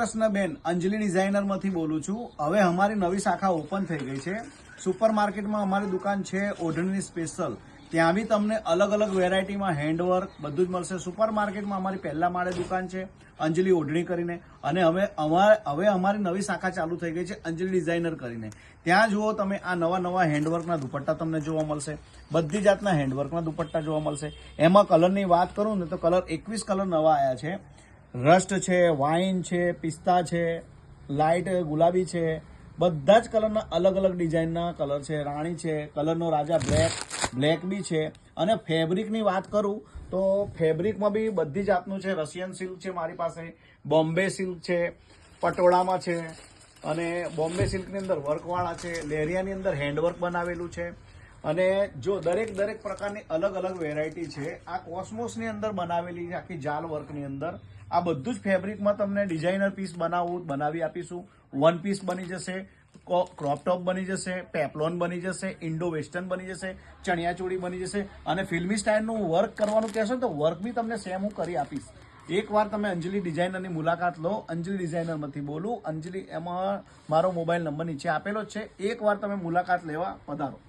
કૃષ્ણબેન અંજલિ ડિઝાઇનરમાંથી બોલું છું. હવે અમારી નવી શાખા ઓપન થઈ ગઈ છે. સુપર માર્કેટમાં અમારી દુકાન છે ઓઢણીની સ્પેશિયલ. ત્યાં બી તમને અલગ અલગ વેરાયટીમાં હેન્ડવર્ક બધું જ મળશે. સુપર માર્કેટમાં અમારી પહેલા માળે દુકાન છે અંજલિ ઓઢણી કરીને, અને હવે અમારી નવી શાખા ચાલુ થઈ ગઈ છે અંજલિ ડિઝાઇનર કરીને. ત્યાં જુઓ તમે આ નવા હેન્ડવર્કના દુપટ્ટા તમને જોવા મળશે. બધી જાતના હેન્ડવર્કના દુપટ્ટા જોવા મળશે. એમાં કલરની વાત કરું ને તો કલર 21 કલર નવા આવ્યા છે. રસ્ટ છે, વાઇન છે, પિસ્તા છે, લાઇટ ગુલાબી છે, બધા જ કલરના અલગ અલગ ડિઝાઇનના કલર છે. રાણી છે, કલરનો રાજા બ્લેક બી છે. અને ફેબ્રિકની વાત કરું તો ફેબ્રિકમાં બી બધી જાતનું છે. રશિયન સિલ્ક છે મારી પાસે, બોમ્બે સિલ્ક છે, પટોળામાં છે, અને બોમ્બે સિલ્કની અંદર વર્કવાળા છે, લેરિયાની અંદર હેન્ડવર્ક બનાવેલું છે. અને જો દરેક પ્રકારની અલગ અલગ વેરાયટી છે. આ કોસ્મોસની અંદર બનાવેલી છે, આખી જાલ વર્કની અંદર. આ બધું જ ફેબ્રિકમાં તમને ડિઝાઇનર પીસ બનાવી આપીશું. વન પીસ બની જશે, ક્રોપ ટોપ બની જશે, પેપ્લોન બની જશે, ઇન્ડો વેસ્ટર્ન બની જશે, ચણિયાચોળી બની જશે. અને ફિલ્મી સ્ટાઇલનું વર્ક કરવાનું કહેશો તો વર્ક બી તમને સેમ હું કરી આપીશ. એકવાર તમે અંજલિ ડિઝાઇનરની મુલાકાત લો. અંજલિ ડિઝાઇનરમાંથી બોલું. અંજલિ એમાં મારો મોબાઈલ નંબર નીચે આપેલો જ છે. એકવાર તમે મુલાકાત લેવા પધારો.